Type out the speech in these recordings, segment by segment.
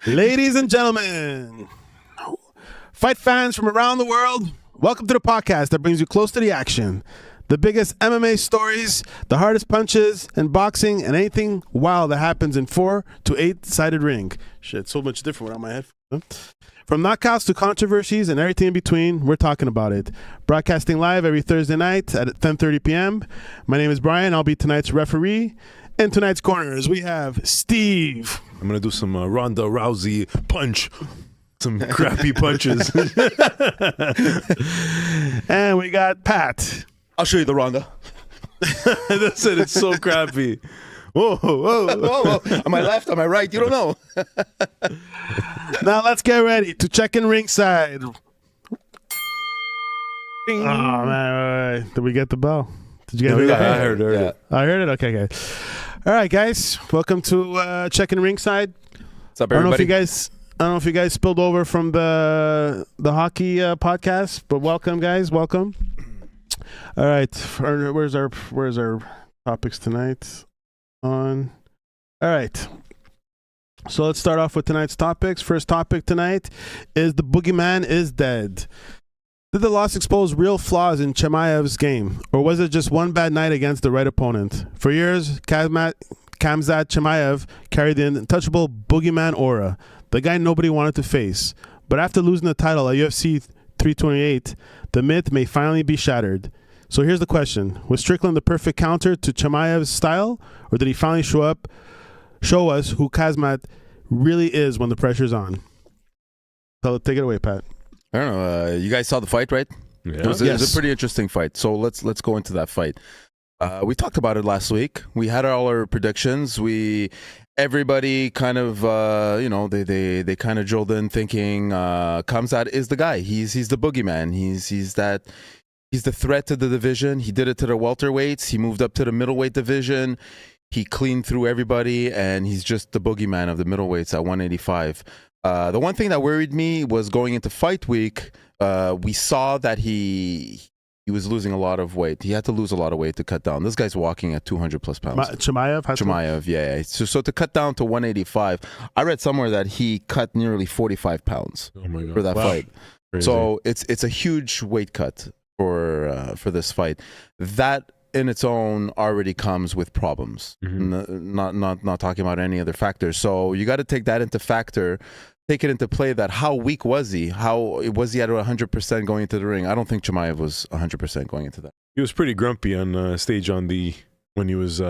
Ladies and gentlemen, fight fans from around the world, welcome to the podcast that brings you close to the action. The biggest MMA stories, the hardest punches in boxing, and anything wild that happens in 4 to 8-sided ring. Shit, so much different without my headphones. From knockouts to controversies and everything in between, we're talking about it. Broadcasting live every Thursday night at 10:30 p.m. My name is Brian. I'll be tonight's referee. In tonight's corners, we have Steve. I'm going to do some Ronda Rousey punch. Some crappy punches. And we got Pat. I'll show you the Ronda. That's it. It's so crappy. Whoa, whoa. Whoa. Am I left? Am I right? You don't know. Now let's get ready to Checkin Ringside. Oh, man. Did we get the bell? Did you get it? I heard it. Yeah. I heard it? Okay, good. All right, guys. Welcome to Checkin Ringside. What's up, I don't know everybody? if you guys spilled over from the hockey podcast, but welcome, guys. Welcome. All right. Where's our topics tonight? All right. So let's start off with tonight's topics. First topic tonight is the boogeyman is dead. Did the loss expose real flaws in Chimaev's game, or was it just one bad night against the right opponent? For years, Khamzat Chimaev carried the untouchable boogeyman aura, the guy nobody wanted to face. But after losing the title at UFC 328, the myth may finally be shattered. So here's the question. Was Strickland the perfect counter to Chimaev's style, or did he finally show us who Khamzat really is when the pressure's on? So take it away, Pat. I don't know. You guys saw the fight, right? Yeah. It was a pretty interesting fight. So let's go into that fight. We talked about it last week. We had all our predictions. Everybody kind of they kind of drilled in thinking Khamzat is the guy. He's the boogeyman. He's the threat to the division. He did it to the welterweights. He moved up to the middleweight division. He cleaned through everybody, and he's just the boogeyman of the middleweights at 185. The one thing that worried me was going into fight week, we saw that he was losing a lot of weight. He had to lose a lot of weight to cut down. This guy's walking at 200 plus pounds. Chimaev? Yeah. So to cut down to 185, I read somewhere that he cut nearly 45 pounds for that fight. Crazy. So it's a huge weight cut for this fight. That in its own already comes with problems. Not talking about any other factors. So you got to take that into factor. Take it into play that how weak was he? How was he at 100% going into the ring? I don't think Chimaev was 100% going into that. He was pretty grumpy on stage when he was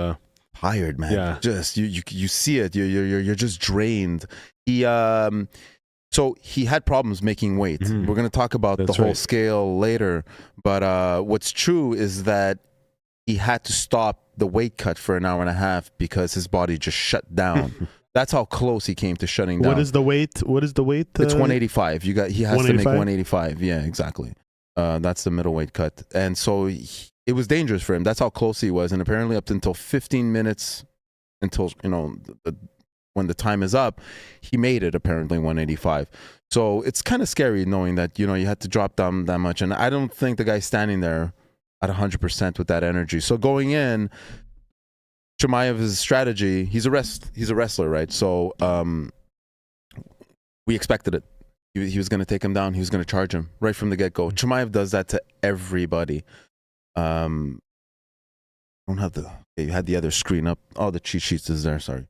Tired, man. Yeah. Just you see it. You're just drained. So he had problems making weight. We're going to talk about the whole scale later. But what's true is that he had to stop the weight cut for an hour and a half because his body just shut down. That's how close he came to shutting down. What is the weight? It's 185. He has to make 185. Yeah, exactly. That's the middleweight cut. And so it was dangerous for him. That's how close he was. And apparently up until 15 minutes until, when the time is up, he made it apparently 185. So it's kind of scary knowing that, you had to drop down that much. And I don't think the guy's standing there at 100% with that energy. So going in, Chimaev's strategy, he's a wrestler, right? So we expected it. He was going to take him down. He was going to charge him right from the get-go. Chimaev does that to everybody. I don't have you had the other screen up. Oh, the cheat sheets is there. Sorry.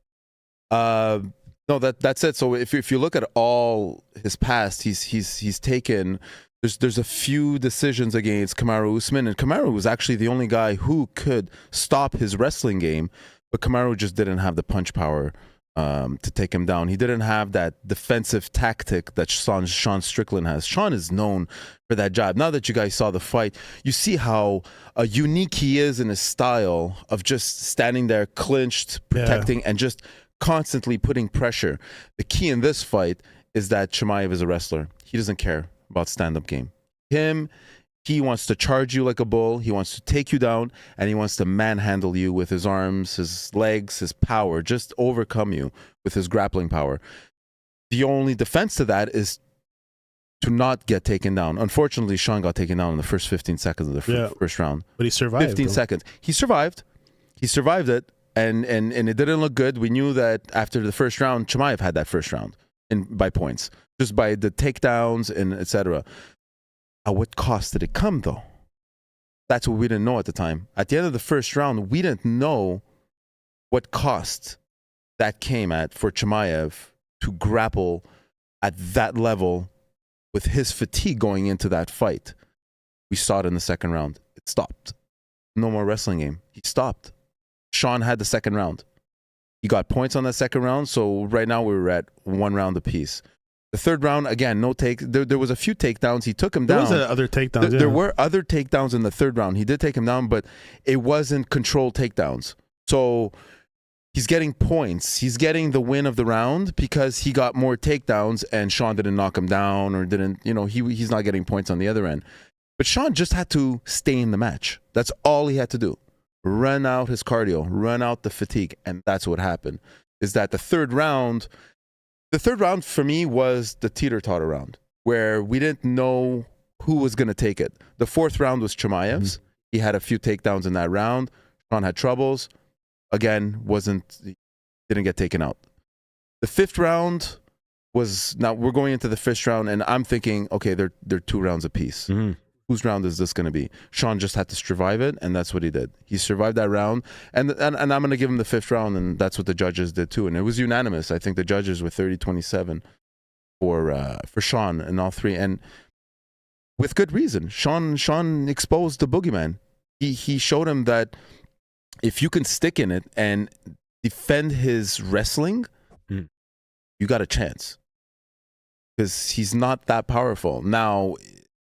No, that's it. So if you look at all his past, he's taken. There's a few decisions against Kamaru Usman, and Kamaru was actually the only guy who could stop his wrestling game, but Kamaru just didn't have the punch power to take him down. He didn't have that defensive tactic that Sean Strickland has. Sean is known for that job. Now that you guys saw the fight, you see how unique he is in his style of just standing there, clinched, protecting, and just constantly putting pressure. The key in this fight is that Chimaev is a wrestler. He doesn't care about stand-up game. He wants to charge you like a bull. He wants to take you down, and he wants to manhandle you with his arms, his legs, his power, just overcome you with his grappling power. The only defense to that is to not get taken down. Unfortunately, Sean got taken down in the first 15 seconds of the first round. But he survived. 15 seconds. He survived. He survived it, and it didn't look good. We knew that after the first round, Chimaev had that first round. by points, just by the takedowns and etc. At what cost did it come, though? That's what we didn't know at the time. At the end of the first round, we didn't know what cost that came at for Chimaev to grapple at that level with his fatigue going into that fight. We saw it in the second round. It stopped. No more wrestling game. He stopped. Sean had the second round. He got points on that second round, so right now we were at 1 round apiece. The third round, again, no take. There was a few takedowns. He took him down. There was other takedowns. There were other takedowns in the third round. He did take him down, but it wasn't controlled takedowns. So he's getting points. He's getting the win of the round because he got more takedowns and Sean didn't knock him down or didn't, he's not getting points on the other end. But Sean just had to stay in the match. That's all he had to do. Run out his cardio, run out the fatigue. And that's what happened. Is that the third round for me was the teeter-totter round where we didn't know who was going to take it. The fourth round was Chimaev's. Mm-hmm. He had a few takedowns in that round. Sean had troubles. Again, didn't get taken out. The fifth round was, now we're going into the fifth round and I'm thinking, okay, they're 2 rounds apiece. Mm-hmm. Whose round is this going to be? Sean just had to survive it, and that's what he did. He survived that round, and I'm going to give him the fifth round, and that's what the judges did too. And it was unanimous. I think the judges were 30-27 for Sean in all 3, and with good reason. Sean exposed the boogeyman. He showed him that if you can stick in it and defend his wrestling, you got a chance. Because he's not that powerful. Now,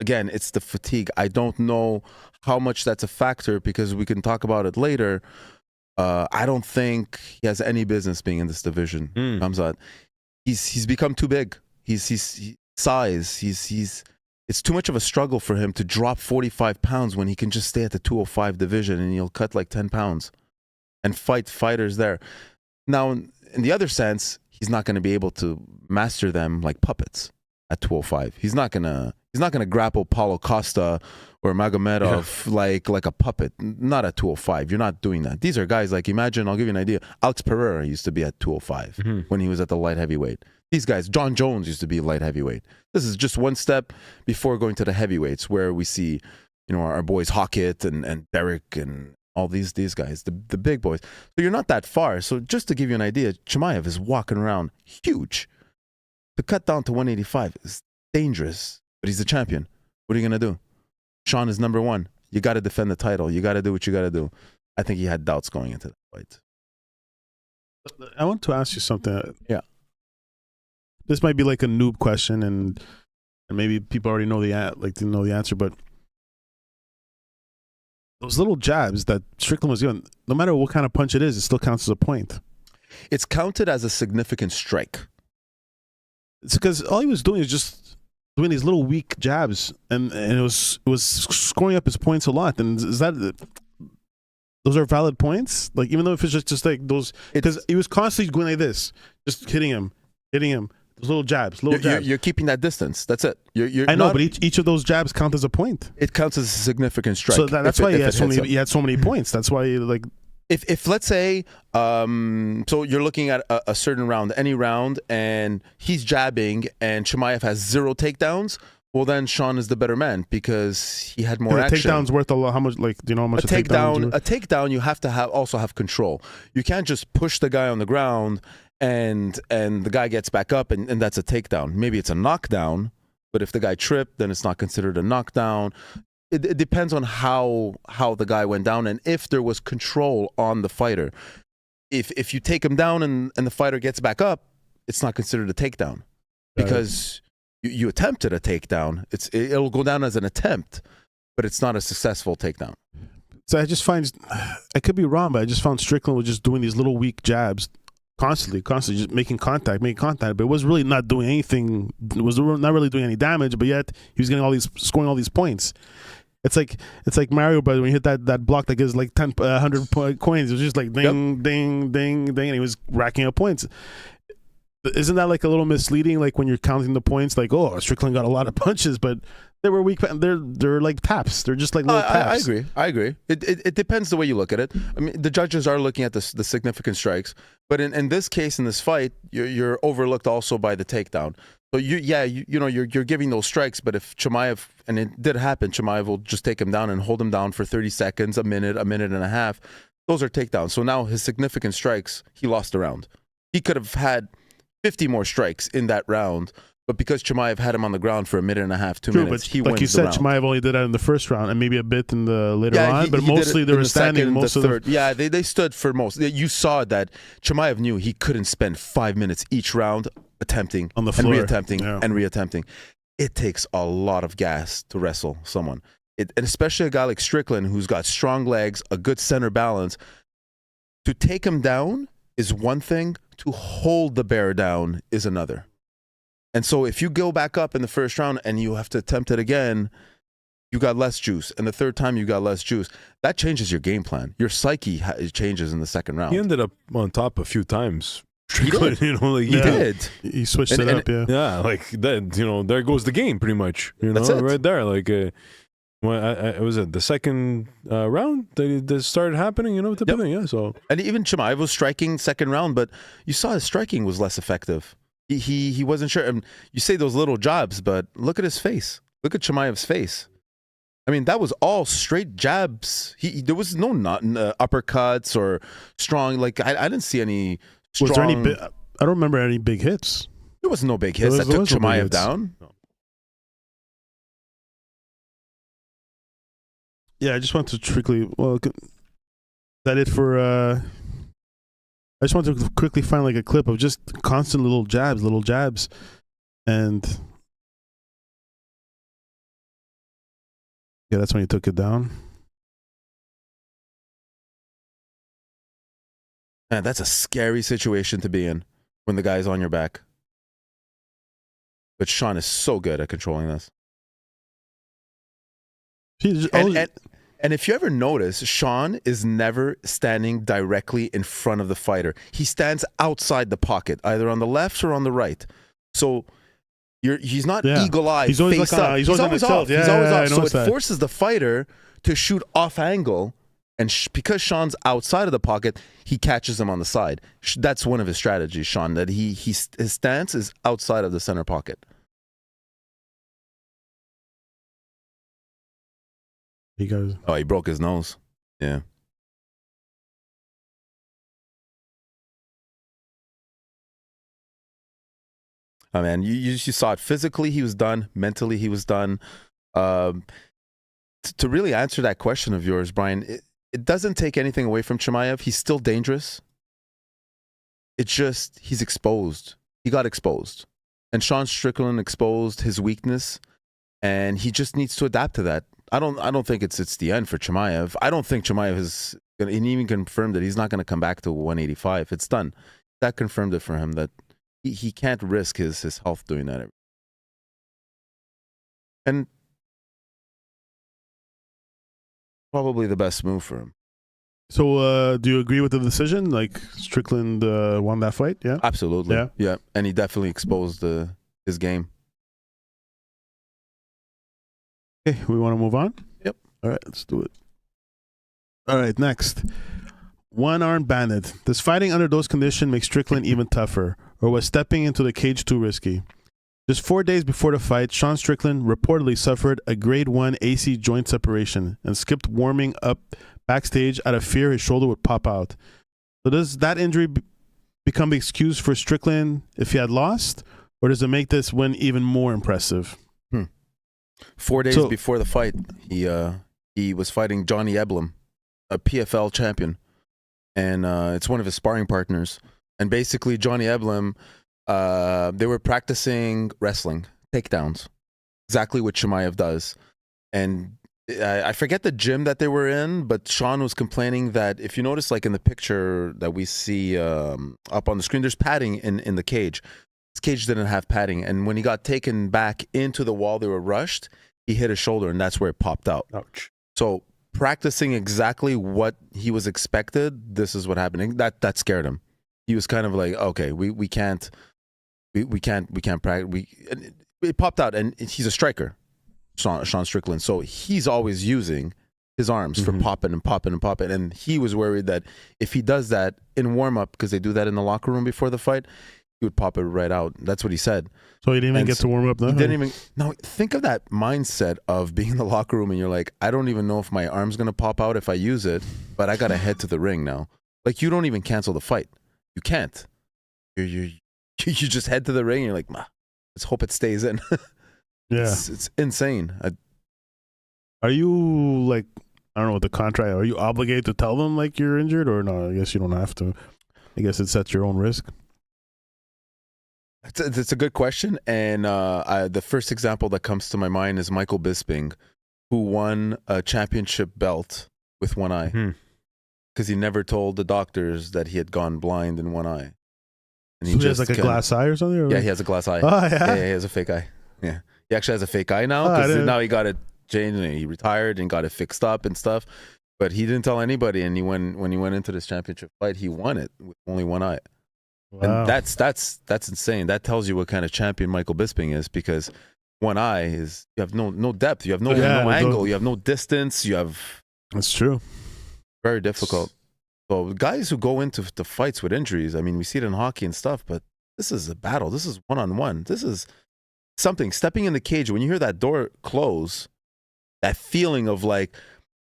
again, it's the fatigue. I don't know how much that's a factor because we can talk about it later. I don't think he has any business being in this division. Hamzat. He's become too big. He's size. It's too much of a struggle for him to drop 45 pounds when he can just stay at the 205 division and he'll cut like 10 pounds and fight fighters there. Now, in the other sense, he's not going to be able to master them like puppets at 205. He's not gonna grapple Paulo Costa or Magomedov like a puppet. Not at 205. You're not doing that. These are guys like, imagine, I'll give you an idea. Alex Pereira used to be at 205 when he was at the light heavyweight. These guys, John Jones used to be light heavyweight. This is just one step before going to the heavyweights where we see, our boys Hockett and Derek and all these guys, the big boys. So you're not that far. So just to give you an idea, Chimaev is walking around huge. To cut down to 185 is dangerous, but he's the champion. What are you going to do? Sean is number 1. You got to defend the title. You got to do what you got to do. I think he had doubts going into the fight. I want to ask you something. Yeah. This might be like a noob question, and maybe people already know the answer, but those little jabs that Strickland was doing, no matter what kind of punch it is, it still counts as a point. It's counted as a significant strike. It's because all he was doing is just doing these little weak jabs, and it was scoring up his points a lot. And is that those are valid points? Like, even though if it's just like those, because he was constantly going like this, just hitting him. Those little jabs, You're keeping that distance. That's it. I know, but each of those jabs count as a point. It counts as a significant strike. So that's why he had so many points. That's why like. If let's say, so you're looking at a certain round, any round, and he's jabbing, and Chimaev has 0 takedowns, well then Sean is the better man because he had more action. A takedown's worth a lot. How much? Like, do you know how much a takedown? You have to also have control. You can't just push the guy on the ground and the guy gets back up and that's a takedown. Maybe it's a knockdown, but if the guy tripped, then it's not considered a knockdown. It depends on how the guy went down and if there was control on the fighter. If you take him down and the fighter gets back up, it's not considered a takedown because you attempted a takedown. It'll go down as an attempt, but it's not a successful takedown. So I just find, I could be wrong, but I just found Strickland was just doing these little weak jabs constantly just making contact, but it was really not doing anything. It was not really doing any damage, but yet he was scoring all these points. It's like Mario Brothers when he hit that block that gives like 100 coins. It was just like ding, ding, ding, ding, and he was racking up points. Isn't that like a little misleading? Like when you're counting the points, like, oh, Strickland got a lot of punches, but They were weak. They're like taps. They're just like little taps. I agree. It depends the way you look at it. I mean, the judges are looking at the significant strikes, but in this case, in this fight, you're overlooked also by the takedown. So you're giving those strikes, but if Chimaev, and it did happen, Chimaev will just take him down and hold him down for 30 seconds, a minute and a half. Those are takedowns. So now his significant strikes, he lost the round. He could have had 50 more strikes in that round, but because Chimaev had him on the ground for a minute and a half, 2 minutes, he wins like you said, the round. Chimaev only did that in the first round and maybe a bit in the later on, but mostly they were standing most of the third. Yeah, they stood for most. You saw that Chimaev knew he couldn't spend 5 minutes each round attempting on the floor and reattempting. It takes a lot of gas to wrestle someone. And especially a guy like Strickland who's got strong legs, a good center balance. To take him down is one thing, to hold the bear down is another. And so if you go back up in the first round and you have to attempt it again, you got less juice. And the third time you got less juice. That changes your game plan. Your psyche changes in the second round. He ended up on top a few times. He did. He did. He switched it up, yeah. Yeah, like that, there goes the game pretty much. That's it. Right there. Like, was it the second round that started happening, type of thing, yeah. So, and even Chimaev was striking second round, but you saw his striking was less effective. He wasn't sure. And you say those little jabs, but look at his face. Look at Chimaev's face. I mean, that was all straight jabs. There was no uppercuts or strong. Like I didn't see any strong. Was there any? I don't remember any big hits. There was no big hits that took Chimaev down. No. Yeah, I just want to quickly. Well, is that it for? I just want to quickly find like a clip of just constant little jabs, and yeah, that's when he took it down. Man, that's a scary situation to be in when the guy's on your back. But Sean is so good at controlling this. And if you ever notice, Sean is never standing directly in front of the fighter. He stands outside the pocket, either on the left or on the right. So he's not eagle-eyed, he's always face up. He's always off. He's always off. So it forces the fighter to shoot off angle. And because Sean's outside of the pocket, he catches him on the side. That's one of his strategies, Sean, that his stance is outside of the center pocket. He broke his nose. Yeah. Oh man, you saw it physically. He was done. Mentally, he was done. To really answer that question of yours, Brian, it doesn't take anything away from Chimaev. He's still dangerous. It's just he's exposed. He got exposed, and Sean Strickland exposed his weakness, and he just needs to adapt to that. I don't think it's the end for Chimaev. I don't think Chimaev is going to even confirm that he's not going to come back to 185. It's done. That confirmed it for him that he can't risk his health doing that. And probably the best move for him. So do you agree with the decision? Like Strickland won that fight? Yeah? Absolutely. Yeah. And he definitely exposed his game. Okay, we want to move on? Yep. All right, let's do it. All right, next. One-arm bandit. Does fighting under those conditions make Strickland even tougher, or was stepping into the cage too risky? Just 4 days before the fight, Sean Strickland reportedly suffered a grade 1 AC joint separation and skipped warming up backstage out of fear his shoulder would pop out. So does that injury become the excuse for Strickland if he had lost, or does it make this win even more impressive? 4 days before the fight, he was fighting Johnny Eblem, a PFL champion, and it's one of his sparring partners. And basically, Johnny Eblem, they were practicing wrestling takedowns, exactly what Chimaev does. And I forget the gym that they were in, but Sean was complaining that if you notice, like in the picture that we see up on the screen, there's padding in the cage. His cage didn't have padding, and when he got taken back into the wall, they were rushed. He hit his shoulder, and that's where it popped out. Ouch. So practicing exactly what he was expected, this is what happened. That scared him. He was kind of like, okay, we can't practice. It popped out, and he's a striker. Sean Strickland. So he's always using his arms for Mhm. popping and popping and popping. And he was worried that if he does that in warm up, because they do that in the locker room before the fight, he would pop it right out. That's what he said. So he didn't even And get to warm up. He Then? didn't even. No, think of that mindset of being in the locker room and you're like, I don't even know if my arm's gonna pop out if I use it, but I gotta head to the ring now. Like, you don't even cancel the fight. You can't. You just head to the ring and you're like, let's hope it stays in. Yeah. It's insane. Are you like, I don't know what the contract, are you obligated to tell them like you're injured or no? I guess you don't have to. I guess it's at your own risk. It's a good question. And the first example that comes to my mind is Michael Bisping, who won a championship belt with one eye because he never told the doctors that he had gone blind in one eye. And So he has like a glass eye or something? Or? Yeah, he has a glass eye. Oh, yeah. Yeah, he has a fake eye. Yeah. He actually has a fake eye now Oh, I because didn't- now he got it changed and he retired and got it fixed up and stuff. But he didn't tell anybody. And when he went into this championship fight, he won it with only one eye. Wow. And that's insane. That tells you what kind of champion Michael Bisping is, because one eye is, you have no depth, you have no angle, you have no distance, you have That's true. very difficult. So guys who go into the fights with injuries, I mean, we see it in hockey and stuff, but this is a battle. This is one-on-one. This is something. Stepping in the cage, when you hear that door close, that feeling of like,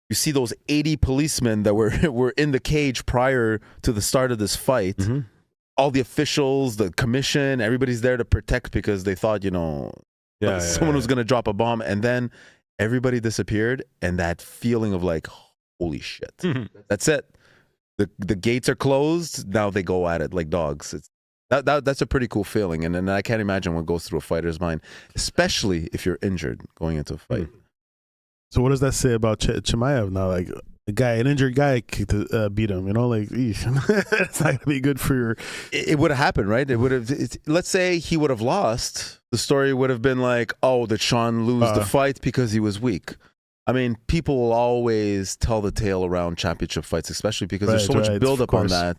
you see those 80 policemen that were in the cage prior to the start of this fight. Mhm. All the officials, the commission, everybody's there to protect because they thought, someone was going to drop a bomb, and then everybody disappeared, and that feeling of like, holy shit. That's it. The gates are closed. Now they go at it like dogs. That's a pretty cool feeling, and I can't imagine what goes through a fighter's mind, especially if you're injured going into a fight. So what does that say about Chimaev now? Like an injured guy beat him, like, eesh. It's not gonna be good for your. It would have happened, right? It would have. Let's say he would have lost. The story would have been like, oh, did Sean lose the fight because he was weak? I mean, people will always tell the tale around championship fights, especially because there's so much buildup on that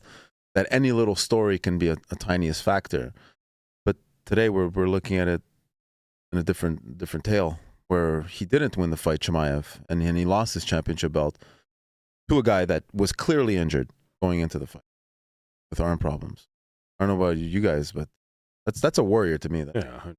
any little story can be a tiniest factor. But today we're looking at it in a different tale, where he didn't win the fight, Chimaev, and he lost his championship belt to a guy that was clearly injured going into the fight with arm problems. I don't know about you guys, but that's a warrior to me. Yeah.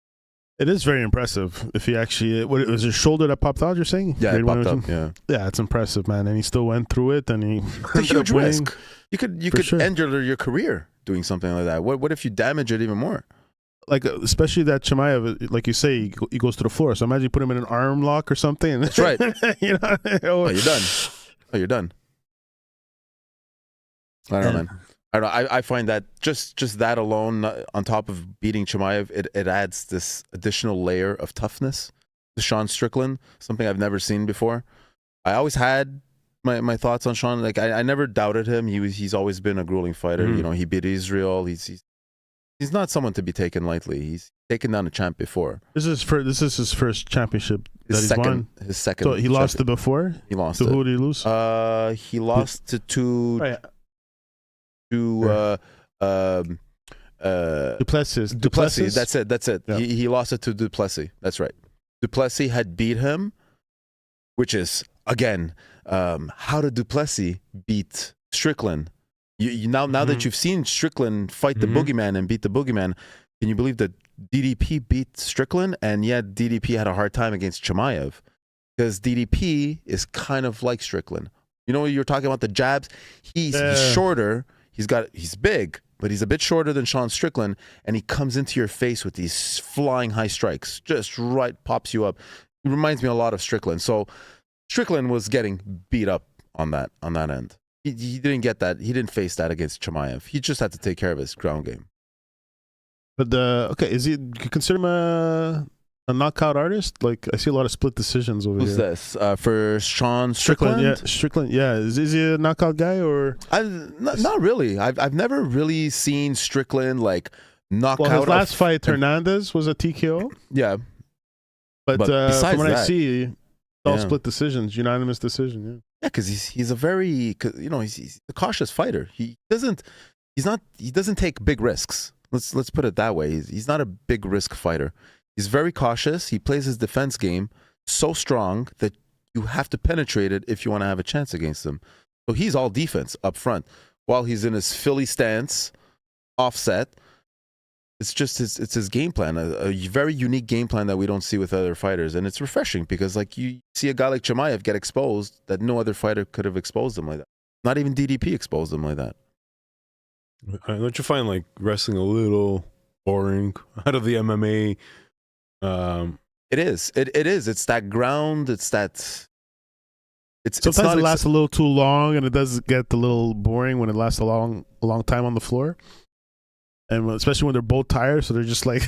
It is very impressive. If he actually, it was his shoulder that popped out, you're saying? Yeah, it popped up. up. Yeah, it's impressive, man. And he still went through it, and he it's a huge risk. You could end your career doing something like that. What if you damage it even more? Like, especially that Chimaev, like you say, he goes to the floor. So imagine you put him in an arm lock or something. That's right. Oh, you're done. Oh, you're done. I don't know, man. I don't know. I find that just that alone, on top of beating Chimaev, it adds this additional layer of toughness to Sean Strickland, something I've never seen before. I always had my thoughts on Sean. Like, I never doubted him. He's always been a grueling fighter. He beat Israel. He's not someone to be taken lightly. He's taken down a champ before. This is his first championship that he's won. His second. So he lost it before? He lost to it. Who did he lose? He lost to Duplessis. Duplessis. That's it. Yeah. He lost it to Duplessis. That's right. Duplessis had beat him, which is, again, how did Duplessis beat Strickland? Now that you've seen Strickland fight the boogeyman and beat the boogeyman, can you believe that DDP beat Strickland? And yet DDP had a hard time against Chimaev, because DDP is kind of like Strickland. You're talking about the jabs. He's shorter. He's big, but he's a bit shorter than Sean Strickland, and he comes into your face with these flying high strikes, just right, pops you up. It reminds me a lot of Strickland. So Strickland was getting beat up on that end. He didn't get that. He didn't face that against Chimaev. He just had to take care of his ground game. But is he? You consider him a knockout artist? Like, I see a lot of split decisions over Who's here. this? For Sean Strickland? Yeah, Strickland. Yeah, is he a knockout guy or? Not really. I've never really seen Strickland like knock out. Well, his last fight, Hernandez, was a TKO. Yeah, but besides from what that, I see, all split decisions, unanimous decision. Yeah. Yeah, because he's a very he's a cautious fighter. He doesn't take big risks. Let's put it that way. He's not a big risk fighter. He's very cautious. He plays his defense game. so strong that you have to penetrate it if you want to have a chance against him. So he's all defense up front while he's in his Philly stance, offset. It's just his game plan, a very unique game plan that we don't see with other fighters, and it's refreshing because like you see a guy like Chimaev get exposed that no other fighter could have exposed him like that. Not even DDP exposed him like that. Don't you find like wrestling a little boring out of the MMA? It is. It is. It's that ground. It's that. Sometimes it lasts a little too long, and it does get a little boring when it lasts a long time on the floor. And especially when they're both tired, so they're just like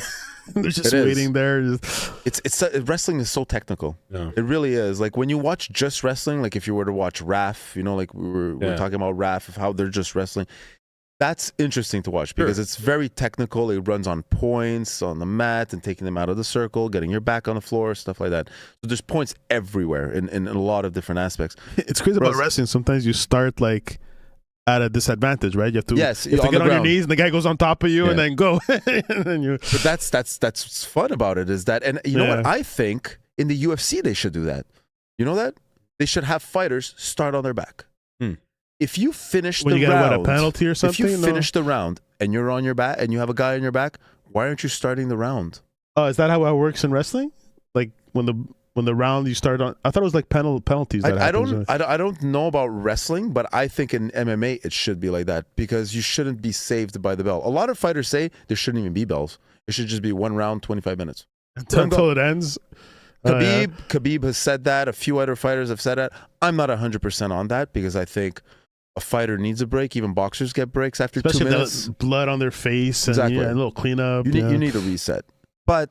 they're just waiting there. It's wrestling is so technical. Yeah. It really is. Like when you watch just wrestling, like if you were to watch RAF, like we were talking about RAF of how they're just wrestling. That's interesting to watch because it's very technical. It runs on points on the mat and taking them out of the circle, getting your back on the floor, stuff like that. So there's points everywhere in a lot of different aspects. It's crazy about wrestling. Sometimes you start like at a disadvantage, right? You have to, get on your knees, and the guy goes on top of you, and then go. And then you. But that's what's fun about it is that, and you know what? I think in the UFC they should do that. You know that they should have fighters start on their back. If you finish the round, a penalty or something. If you finish the round and you're on your back and you have a guy on your back, why aren't you starting the round? Oh, is that how it works in wrestling? Like when the round you start on, I thought it was like penalties. I don't know about wrestling, but I think in MMA it should be like that because you shouldn't be saved by the bell. A lot of fighters say there shouldn't even be bells. It should just be 1 round, 25 minutes until it ends. Khabib has said that. A few other fighters have said that. I'm not 100% on that because I think a fighter needs a break. Even boxers get breaks after especially 2 minutes. Blood on their face and a little cleanup. You need a reset. But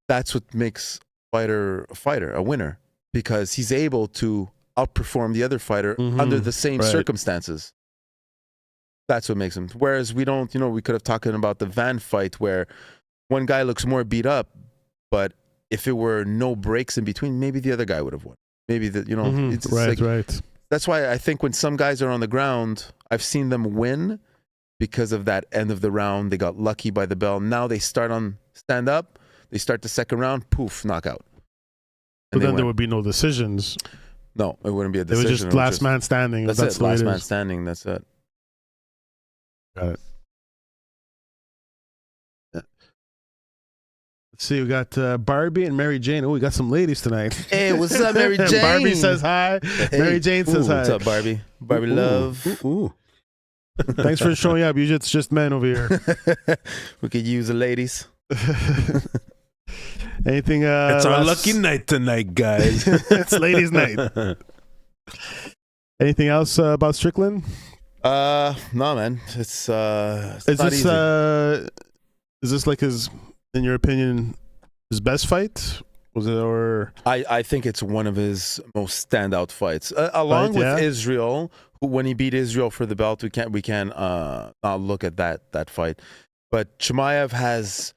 that's what makes a fighter, a winner, because he's able to outperform the other fighter under the same circumstances. That's what makes him. Whereas we don't, we could have talked about the Van fight where one guy looks more beat up, but if it were no breaks in between, maybe the other guy would have won. Maybe it's right. That's why I think when some guys are on the ground, I've seen them win because of that end of the round. They got lucky by the bell. Now they stand up. They start the second round. Poof, knockout. But then there would be no decisions. No, it wouldn't be a decision. It was just last man standing. That's it. Last man standing. That's it. Got it. Let's see, we got Barbie and Mary Jane. Oh, we got some ladies tonight. Hey, what's up, Mary Jane? Barbie says hi. Hey. Mary Jane says hi. What's up, Barbie? Barbie love. Ooh. Thanks for showing up. Usually it's just men over here. We could use the ladies. Anything? It's our lucky night tonight, guys. It's ladies' night. Anything else about Strickland? No, man. It's not easy. Is this like his, in your opinion, his best fight? Was it, or I think it's one of his most standout fights, along with Israel. Who, when he beat Israel for the belt, we can't not look at that fight. But Chimaev has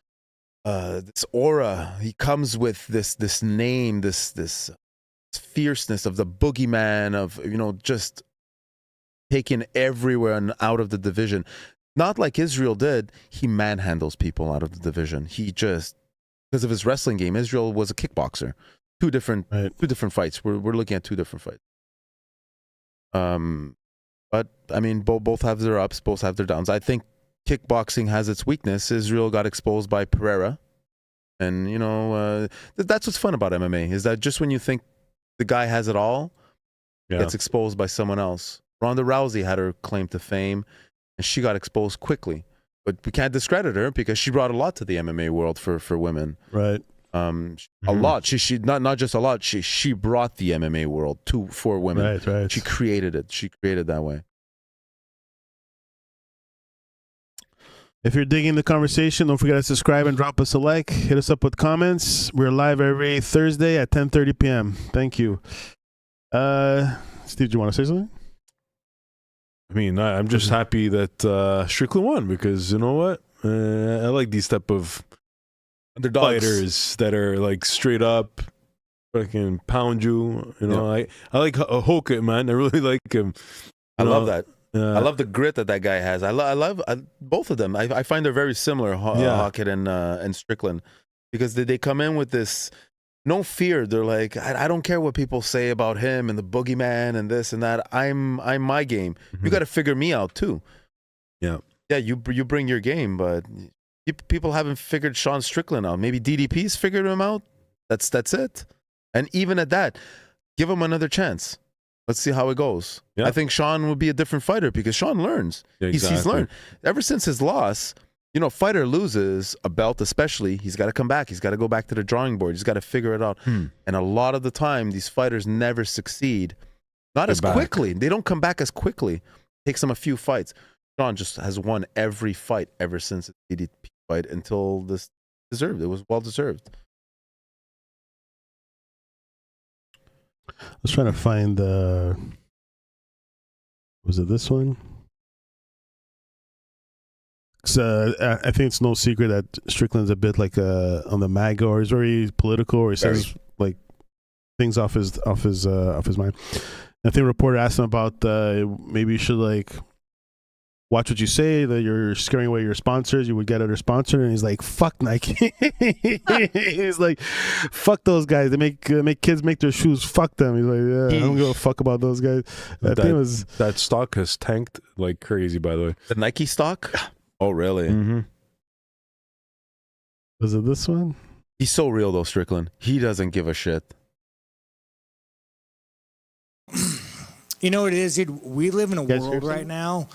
this aura. He comes with this name, this fierceness of the boogeyman of just taken everywhere and out of the division. Not like Israel did. He manhandles people out of the division. He just, because of his wrestling game, Israel was a kickboxer. Two different fights. We're looking at two different fights. But I mean, both have their ups, both have their downs. I think kickboxing has its weakness. Israel got exposed by Pereira, and that's what's fun about MMA is that just when you think the guy has it all, gets exposed by someone else. Ronda Rousey had her claim to fame, and she got exposed quickly. But we can't discredit her because she brought a lot to the MMA world for women. Right. A lot. She not just a lot. She brought the MMA world for women. Right. She created it. She created that way. If you're digging the conversation, don't forget to subscribe and drop us a like. Hit us up with comments. We're live every Thursday at 10:30 p.m. Thank you. Steve, do you want to say something? I mean, I'm just happy that Strickland won because you know what? I like these type of fighters that are like straight up, fucking pound you. I like Hoka, man. I really like him. I love that. I love the grit that guy has. I love both of them. I find they're very similar, Hockett and Strickland, because they come in with this no fear. They're like, I don't care what people say about him and the boogeyman and this and that. I'm my game. Mm-hmm. You got to figure me out too. Yeah. You bring your game, but people haven't figured Sean Strickland out. Maybe DDP's figured him out. That's it. And even at that, give him another chance. Let's see how it goes. Yeah. I think Sean will be a different fighter because Sean learns. Yeah, He's learned ever since his loss. Fighter loses a belt, especially, he's got to come back. He's got to go back to the drawing board. He's got to figure it out. And a lot of the time, these fighters never succeed. Not as quickly. They don't come back as quickly. It takes them a few fights. Sean just has won every fight ever since the DDP fight until this deserved. It was well deserved. I was trying to find was it this one? I think it's no secret that Strickland's a bit like on the MAGA, or he's very political, or he says like things off his mind. I think a reporter asked him about maybe you should like watch what you say, that you're scaring away your sponsors, you would get other sponsor, and he's like, fuck Nike. He's like, fuck those guys. They make kids make their shoes. Fuck them. He's like, yeah, I don't give a fuck about those guys. That stock has tanked like crazy, by the way. The Nike stock? Oh, really? Mm-hmm. Was it this one? He's so real, though, Strickland. He doesn't give a shit. You know what it is, dude? We live in a world right now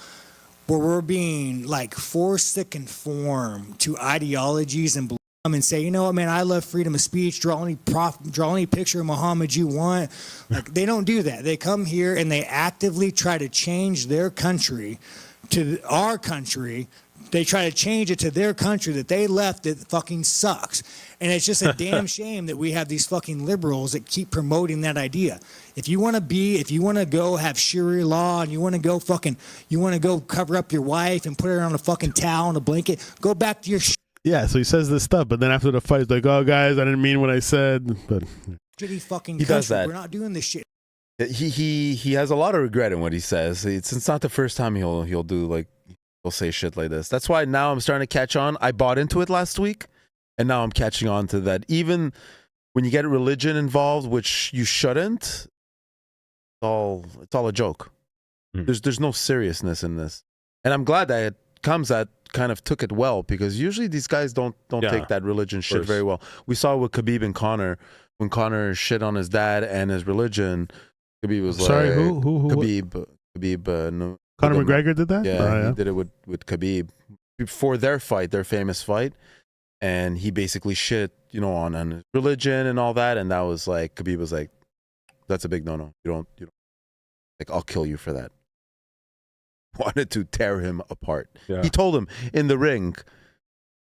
where we're being like forced to conform to ideologies and and say, you know what, man, I love freedom of speech. Draw any picture of Muhammad you want. Like, they don't do that. They come here and they actively try to change their country to our country. They try to change it to their country that they left that fucking sucks. And it's just a damn shame that we have these fucking liberals that keep promoting that idea. If you want to go have Sharia law and you want to go cover up your wife and put her on a fucking towel and a blanket, go back to your Yeah, so he says this stuff, but then after the fight, he's like, oh, guys, I didn't mean what I said. But shitty fucking he country. does that. We're not doing this shit. He has a lot of regret in what he says. It's not the first time he'll do like, he'll say shit like this. That's why now I'm starting to catch on. I bought into it last week, and now I'm catching on to that. Even when you get religion involved, which you shouldn't, it's all a joke. There's no seriousness in this, and I'm glad that Kamzat kind of took it well, because usually these guys don't take that religion shit very well. We saw with Khabib and Conor, when Conor shit on his dad and his religion, Khabib was sorry, like, who? Khabib, no, Conor McGregor did that? Yeah, he did it with Khabib before their fight, their famous fight, and he basically shit, on his religion and all that, and that was like, Khabib was like, that's a big no-no. You don't, like, I'll kill you for that. Wanted to tear him apart. Yeah. He told him in the ring,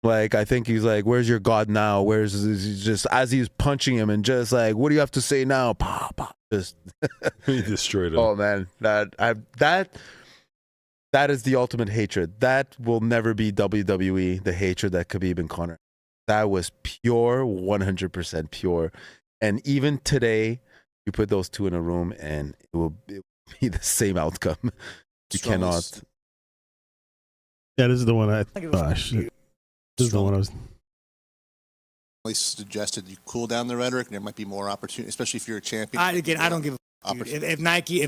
like, I think he's like, where's your God now? Just as he's punching him and just like, what do you have to say now? Pah, pah. Just he destroyed him. Oh man, that is the ultimate hatred. That will never be WWE, the hatred that Khabib and Conor. That was pure, 100% pure. And even today, you put those two in a room and it will be the same outcome. You cannot. Yeah, this is the one This is the one I was. Suggested you cool down the rhetoric, and there might be more opportunity, especially if you're a champion. I don't give a fuck. If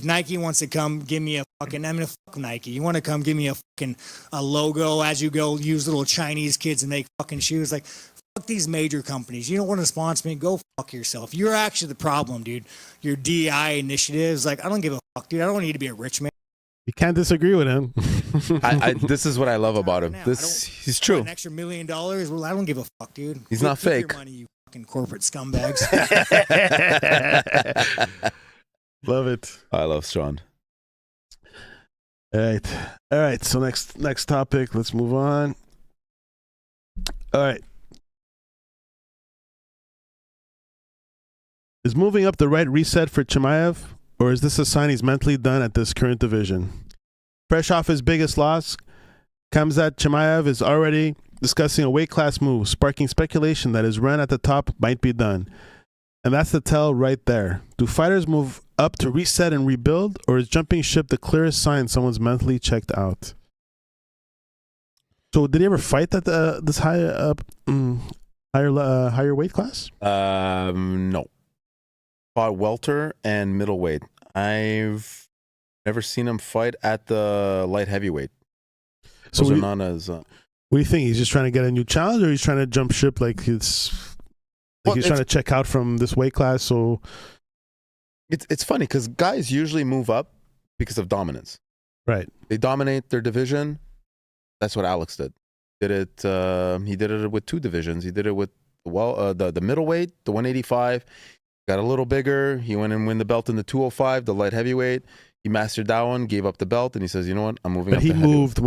Nike wants to come, give me a fucking. I'm gonna fuck Nike. You want to come, give me a logo as you go. Use little Chinese kids and make fucking shoes. Like, fuck these major companies. You don't want to sponsor me? Go fuck yourself. You're actually the problem, dude. Your DI initiatives. Like, I don't give a fuck, dude. I don't want you to be a rich man. You can't disagree with him. This is what I love about him. He's true. An extra $1 million. Well, I don't give a fuck, dude. He's not fake. Your money, you fucking corporate scumbags. Love it. I love Sean. All right. So next topic. Let's move on. All right. Is moving up the right reset for Chimaev? Or is this a sign he's mentally done at this current division? Fresh off his biggest loss, Khamzat Chimaev is already discussing a weight class move, sparking speculation that his run at the top might be done. And that's the tell right there. Do fighters move up to reset and rebuild, or is jumping ship the clearest sign someone's mentally checked out? So did he ever fight at this high up higher weight class? No. Fought welter and middleweight. I've never seen him fight at the light heavyweight. So Those are not as. What do you think? He's just trying to get a new challenge, or he's trying to jump ship? Like he's trying to check out from this weight class. So it's funny because guys usually move up because of dominance. Right. They dominate their division. That's what Alex did. He did it with 2 divisions. He did it with the middleweight, the 185. Got a little bigger. He went and won the belt in the 205, the light heavyweight. He mastered that one, gave up the belt, and he says, "You know what? I'm moving." But up he to heavyweight." moved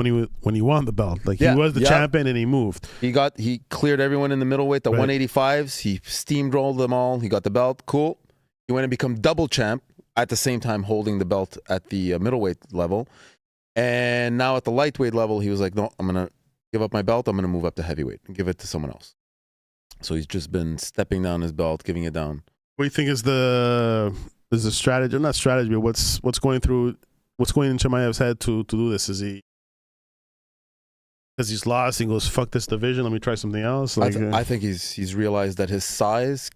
when he won the belt. Like he was the champion, and he moved. He cleared everyone in the middleweight, the Right. 185s. He steamrolled them all. He got the belt. Cool. He went and become double champ at the same time holding the belt at the middleweight level. And now at the lightweight level, he was like, "No, I'm gonna give up my belt. I'm gonna move up to heavyweight and give it to someone else." So he's just been stepping down his belt, giving it down. What do you think is the strategy? Or not strategy, but what's going in Chimaev's head to do this? Is he because he's lost? He goes, "Fuck this division. Let me try something else." Like, I think he's realized that his size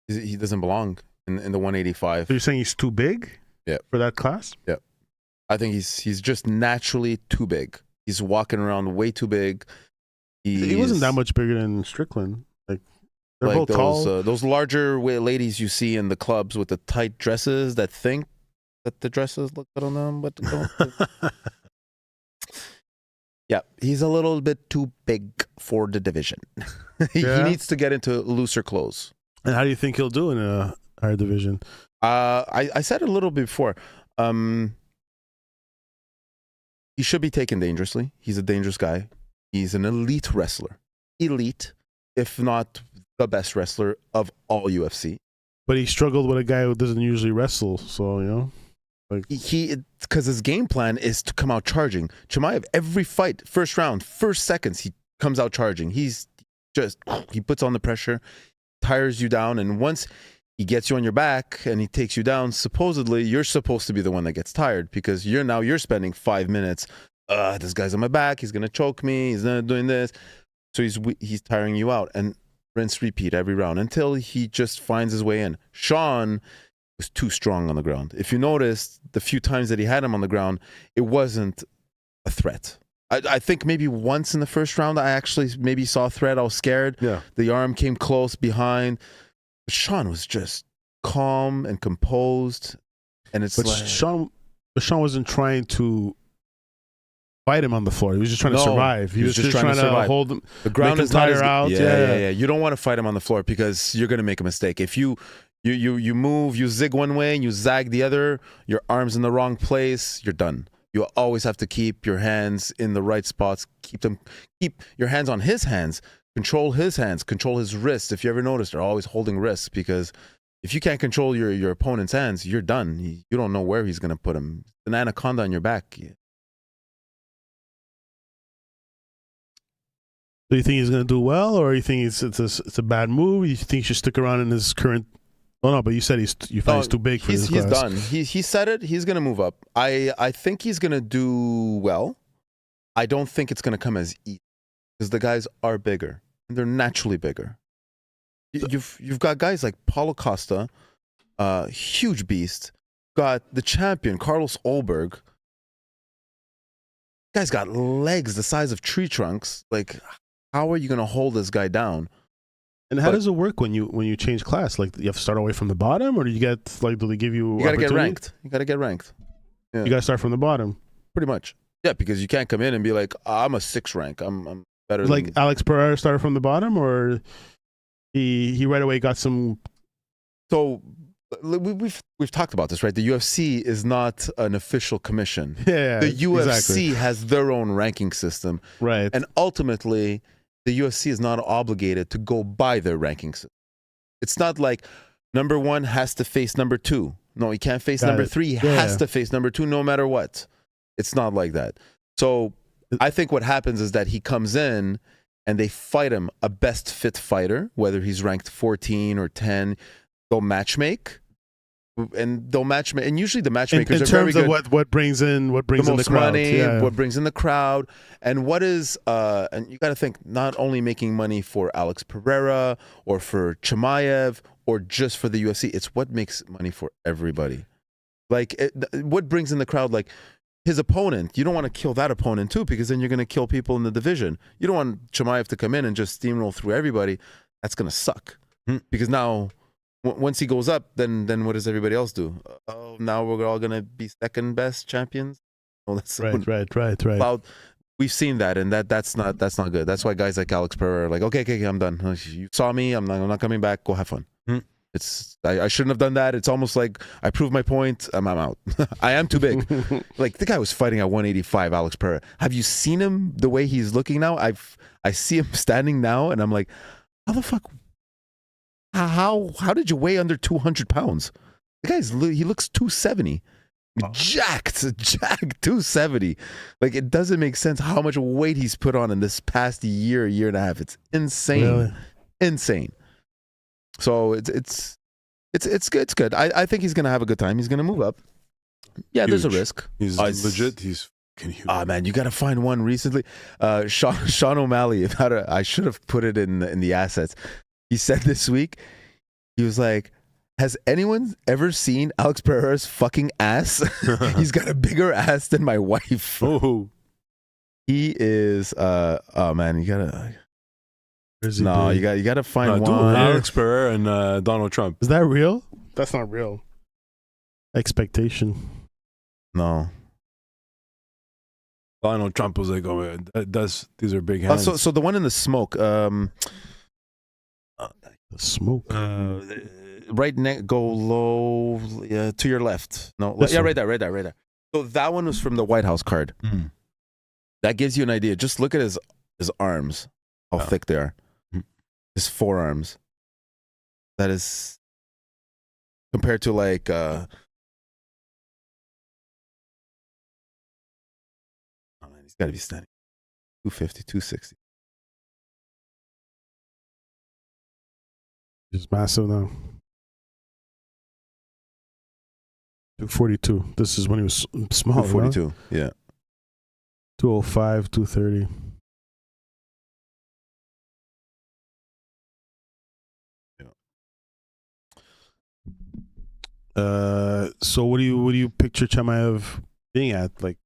he doesn't belong in the 185. So you're saying he's too big? Yeah. For that class? Yeah. I think he's just naturally too big. He's walking around way too big. He wasn't that much bigger than Strickland. Like they're both those, tall. Those larger ladies you see in the clubs with the tight dresses that think that the dresses look good on them, but don't. Yeah, he's a little bit too big for the division. He needs to get into looser clothes. And how do you think he'll do in a higher division? I said it a little bit before. He should be taken dangerously. He's a dangerous guy. He's an elite wrestler. Elite, if not the best wrestler of all UFC. But he struggled with a guy who doesn't usually wrestle, so, you know. Like, Because his game plan is to come out charging. Chimaev, every fight, first round, first seconds, he comes out charging. He puts on the pressure, tires you down, and once he gets you on your back and he takes you down, supposedly you're supposed to be the one that gets tired because you're spending 5 minutes. This guy's on my back. He's gonna choke me. He's not doing this. So he's tiring you out and rinse repeat every round until he just finds his way in. Sean was too strong on the ground. If you noticed, the few times that he had him on the ground, it wasn't a threat. I think maybe once in the first round I actually maybe saw a threat. I was scared. yeah. The arm came close behind. Sean was just calm and composed, and it's But like Sean wasn't trying to fight him on the floor. He was just trying to survive. He was just trying to survive. hold him. the ground make is him not tire as, out. Yeah. You don't want to fight him on the floor because you're gonna make a mistake. If you move, you zig one way and you zag the other, your arm's in the wrong place, you're done. You always have to keep your hands in the right spots. Keep your hands on his hands. Control his hands, control his wrists. If you ever notice, they're always holding wrists because if you can't control your opponent's hands, you're done. You don't know where he's going to put him. An anaconda on your back. Do you think he's going to do well, or you think it's a bad move? You think he should stick around in his current? Oh no, but you said he's too big for this He's class. done. He said it. He's going to move up. I think he's going to do well. I don't think it's going to come as easy because the guys are bigger and they're naturally bigger. You've got guys like Paulo Costa, huge beast. Got the champion Carlos Olberg. Guy's got legs the size of tree trunks. Like, how are you going to hold this guy down? And how does it work when you change class? Like, you have to start away from the bottom, or do you get do they give you? You got to get ranked. You got to get ranked. Yeah. You got to start from the bottom. Pretty much. Yeah, because you can't come in and be like, I'm a 6 rank. I'm better. Like than... Alex Pereira started from the bottom, or he right away got some. So we've talked about this, right? The UFC is not an official commission. Yeah, the UFC exactly. has their own ranking system, Right? and ultimately, the UFC is not obligated to go by their ranking system. It's not like number 1 has to face number 2. No, he can't face number 3. He has to face number 2 no matter what. It's not like that. So I think what happens is that he comes in and they fight him a best fit fighter, whether he's ranked 14 or 10. They'll matchmake and they'll matchmake. And usually the In matchmakers are terms very of good. what brings in The the most crowd. money, Yeah. what brings in the crowd, and what is and you got to think not only making money for Alex Pereira or for Chimaev or just for the UFC. It's what makes money for everybody. Like what brings in the crowd, like his opponent. You don't want to kill that opponent too, because then you're going to kill people in the division. You don't want Chimaev to come in and just steamroll through everybody. That's going to suck. Because now, once he goes up, then what does everybody else do? Oh, now we're all going to be second best champions. Oh, that's Right. Well, we've seen that, and that's not good. That's why guys like Alex Pereira are like, okay, I'm done. You saw me. I'm not coming back. Go have fun. I shouldn't have done that. It's almost like I proved my point. I'm out. I am too big. Like the guy was fighting at 185, Alex Pereira. Have you seen him the way he's looking now? I see him standing now, and I'm like, how the fuck? How did you weigh under 200 pounds? The guy's he looks 270. Jacked 270. Like it doesn't make sense how much weight he's put on in this past year and a half. It's insane. Really? Insane. So it's good. I think he's gonna have a good time. He's gonna move up. Yeah, Huge. There's a risk. He's legit. He's fucking huge. Oh man, you gotta find one recently. Sean O'Malley. I should have put it in the assets. He said this week, he was like, has anyone ever seen Alex Pereira's fucking ass? He's got a bigger ass than my wife. Oh, He is. Oh man, you gotta. No, you gotta find one. Alex Pereira and Donald Trump. Is that real? That's not real. Expectation. No. Donald Trump was like, "Oh, these are big hands." So the one in the smoke. The smoke. Right go low to your left. No, This one. right there. So that one was from the White House card. That gives you an idea. Just look at his arms, how thick they are. His forearms. That is compared to like oh man, he's got to be standing 250, 260. He's massive now. 242. This is when he was small. 242. Yeah. 205, 230. So what do you picture Chimaev being at? Like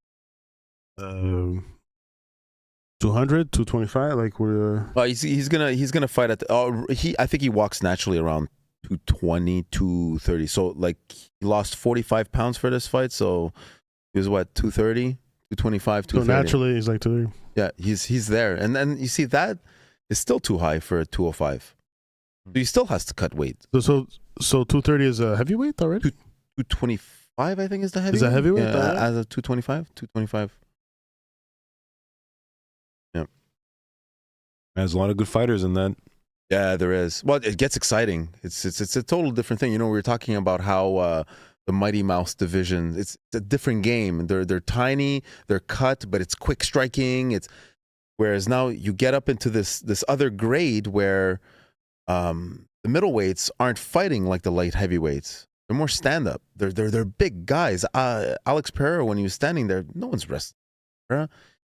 200, 225? Like we're He's gonna fight at the, I think he walks naturally around 220, 230. So like he lost 45 pounds for this fight. So he was what, 230, 225, 230. so naturally he's like 230. Yeah, he's there. And then you see that is still too high for a 205. So he still has to cut weight. So 230 is a heavyweight already? 225, I think, is the heavyweight. Is that heavyweight? Yeah, as a 225. Yeah. There's a lot of good fighters in that. Yeah, there is. Well, it gets exciting. It's a total different thing. You know, we were talking about how the Mighty Mouse division, it's a different game. They're tiny, they're cut, but it's quick striking. Whereas now you get up into this other grade where the middleweights aren't fighting like the light heavyweights. They're more stand up. They're big guys. Alex Pereira, when he was standing there, no one's wrestling.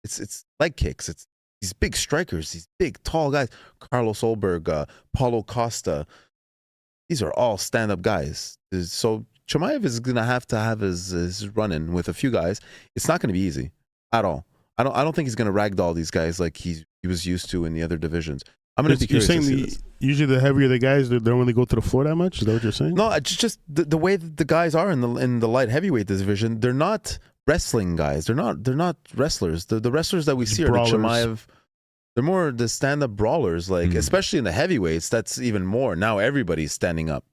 It's leg kicks. It's these big strikers, these big tall guys. Carlos Olberg, Paulo Costa. These are all stand up guys. So Chimaev is gonna have to have his run in with a few guys. It's not gonna be easy at all. I don't think he's gonna ragdoll these guys like he was used to in the other divisions. I'm gonna be curious. You're saying usually the heavier the guys, they don't really go to the floor that much. Is that what you're saying? No, it's just the way that the guys are in the light heavyweight division. They're not wrestling guys. They're not wrestlers. The wrestlers that we see are the Chimaev. They're more the stand-up brawlers. Like especially in the heavyweights, that's even more. Now everybody's standing up.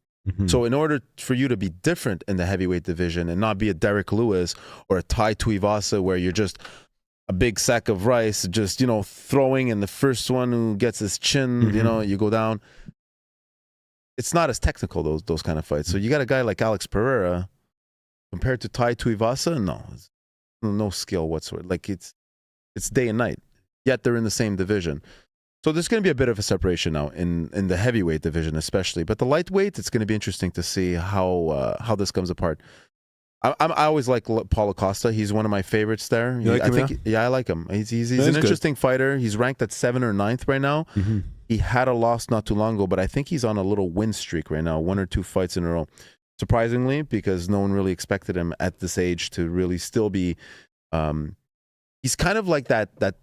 So in order for you to be different in the heavyweight division and not be a Derek Lewis or a Tai Tuivasa where you're just a big sack of rice, just, you know, throwing, and the first one who gets his chin, you know, you go down. It's not as technical, those kind of fights. So you got a guy like Alex Pereira compared to Tai Tuivasa, no skill whatsoever. Like it's day and night. Yet they're in the same division. So there's going to be a bit of a separation now in the heavyweight division, especially. But the lightweight, it's going to be interesting to see how this comes apart. I always like Paulo Costa. He's one of my favorites there. You like him, I like him. He's an interesting fighter. He's ranked at 7th or 9th right now. Mm-hmm. He had a loss not too long ago, but I think he's on a little win streak right now, 1 or 2 fights in a row. Surprisingly, because no one really expected him at this age to really still be. He's kind of like that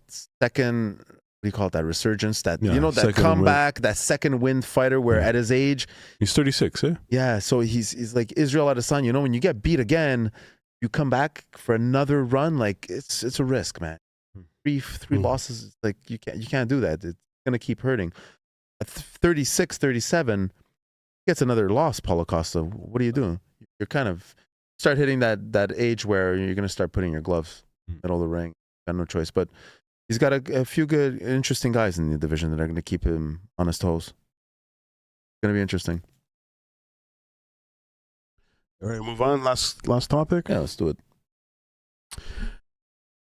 second. What do you call it? That resurgence, that that comeback, that second wind fighter. Where at his age, he's 36, eh? Yeah, so he's like Israel Adesanya. When you get beat again, you come back for another run. Like it's a risk, man. Three losses, like you can't do that. It's gonna keep hurting. At 36, 37, gets another loss. Paulo Costa. What are you doing? You're kind of start hitting that age where you're gonna start putting your gloves at all the ring. Got no choice, but. He's got a few good, interesting guys in the division that are going to keep him on his toes. It's going to be interesting. All right, move on. Last topic. Yeah, let's do it.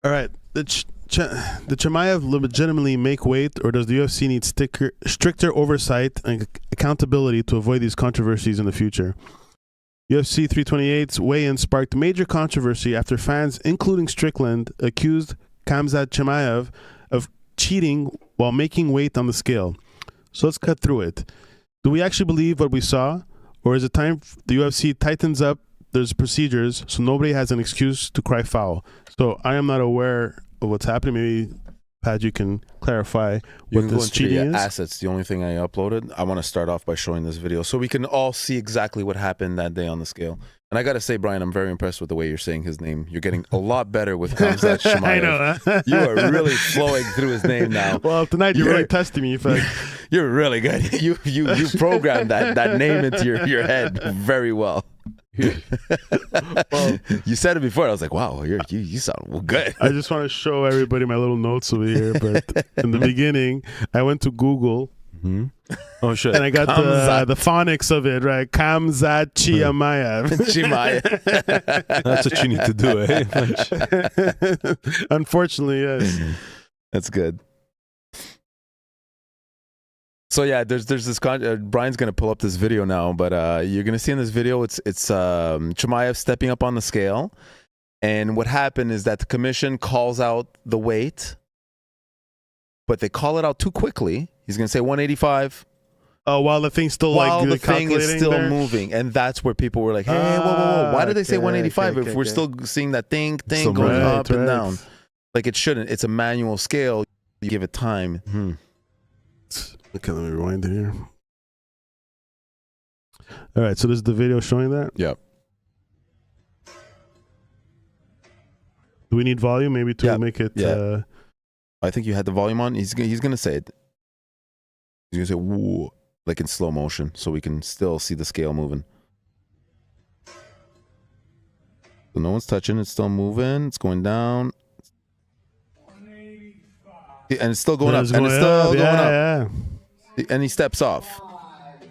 All right, the Chimaev legitimately make weight, or does the UFC need stricter oversight and accountability to avoid these controversies in the future? UFC 328's weigh-in sparked major controversy after fans, including Strickland, accused Khamzat Chimaev of cheating while making weight on the scale. So let's cut through it. Do we actually believe what we saw, or is it time the UFC tightens up there's procedures so nobody has an excuse to cry foul? So I am not aware of what's happening. Maybe Pat, you can clarify what this cheating is. Assets, the only thing I uploaded. I want to start off by showing this video so we can all see exactly what happened that day on the scale. And I got to say, Brian, I'm very impressed with the way you're saying his name. You're getting a lot better with Khamzat Chimaev. I know. Huh? You are really flowing through his name now. Well, tonight you're really testing me. You're really good. You programmed that name into your head very well. Well, you said it before. I was like, wow, you sound good. I just want to show everybody my little notes over here. But in the beginning, I went to Google. Mm-hmm. Oh shit! And I got the phonics of it right. Khamzat Chimaev. Chimaev. That's what you need to do, eh? Unfortunately, yes. That's good. So yeah, there's this Brian's gonna pull up this video now, but you're gonna see in this video it's Chimaev stepping up on the scale, and what happened is that the commission calls out the weight, but they call it out too quickly. He's gonna say 185. Oh, while the thing's still the thing is still moving, and that's where people were like, "Hey, whoa! Why did they say 185 if we're still seeing that thing going up and down? Like it shouldn't. It's a manual scale. You give it time." Mm-hmm. Okay, let me rewind it here. All right, so this is the video showing that? Yep. Do we need volume maybe to make it... Yeah. I think you had the volume on. He's going to say it. He's going to say, whoa, like in slow motion, so we can still see the scale moving. So no one's touching. It's still moving. It's going down. And it's still going up. And it's still going up. Yeah. And he steps off.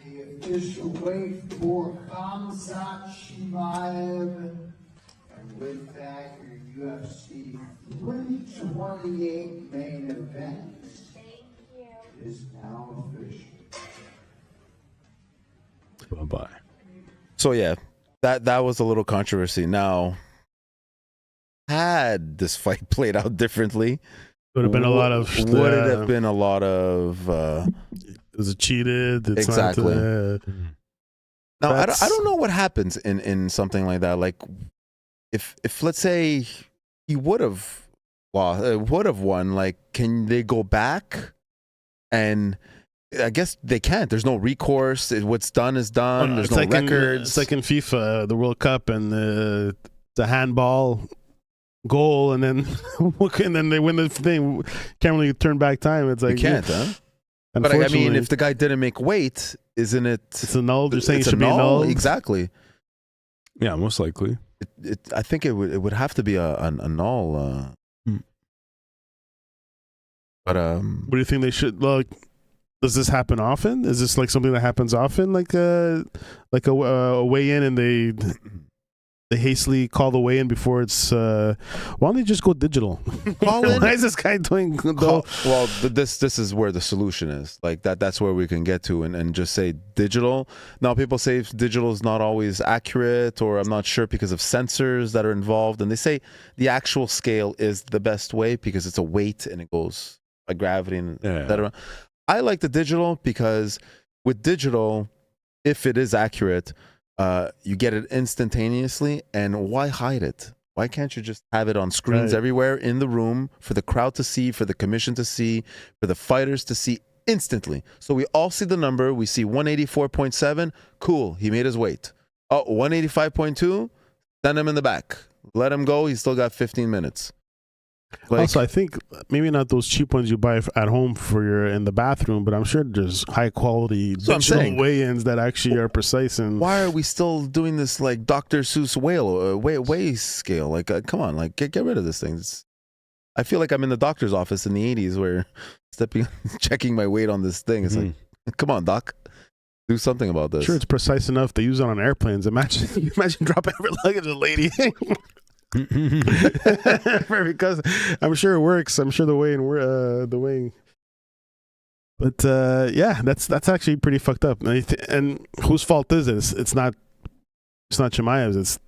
The official weight for Khamzat Chimaev. And with that, your UFC 328 main event is now official. Bye-bye. So yeah, that was a little controversy. Now, had this fight played out differently, would have been a lot of... Would it have been a lot of... is it cheated? It's exactly. Now, I don't know what happens in something like that. Like, if let's say he would have won, like, can they go back? And I guess they can't. There's no recourse. What's done is done. There's no records. It's like in FIFA, the World Cup, and the handball goal, and then they win the thing. Can't really turn back time. It's like you can't, huh? But I mean, if the guy didn't make weight, isn't it? It's a null. You're saying it should be null? Exactly. Yeah, most likely. I think it would have to be a null. But what do you think they should like? Does this happen often? Is this like something that happens often, like a weigh in and they they hastily call the weigh-in before it's. Why don't they just go digital? Call in. Why is this guy doing? Well, this is where the solution is. Like that's where we can get to, and just say digital. Now people say digital is not always accurate, or I'm not sure because of sensors that are involved, and they say the actual scale is the best way because it's a weight and it goes by gravity and etc. I like the digital because with digital, if it is accurate, you get it instantaneously, and why hide it? Why can't you just have it on screens everywhere in the room for the crowd to see, for the commission to see, for the fighters to see instantly? So we all see the number. We see 184.7. Cool. He made his weight. Oh, 185.2. Send him in the back. Let him go. He's still got 15 minutes. Like, also, I think maybe not those cheap ones you buy at home for your in the bathroom, but I'm sure there's high quality digital weigh-ins that actually are precise. And why are we still doing this like Dr. Seuss weigh scale? Like, come on, like get rid of this thing. I feel like I'm in the doctor's office in the 80s where checking my weight on this thing. It's like, come on, doc, do something about this. Sure, it's precise enough. They use it on airplanes. Imagine dropping every luggage, a lady. Because I'm sure it works. I'm sure the weighing. But yeah, that's actually pretty fucked up. And whose fault is this? It's not Chimaev's. It's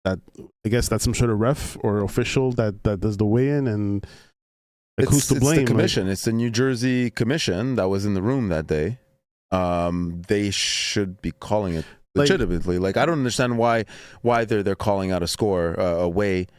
that, I guess that's some sort of ref or official that does the weigh-in, and like, who's to blame? It's the commission. It's the New Jersey commission that was in the room that day. They should be calling it legitimately. Like I don't understand why they're calling out a score, a weight,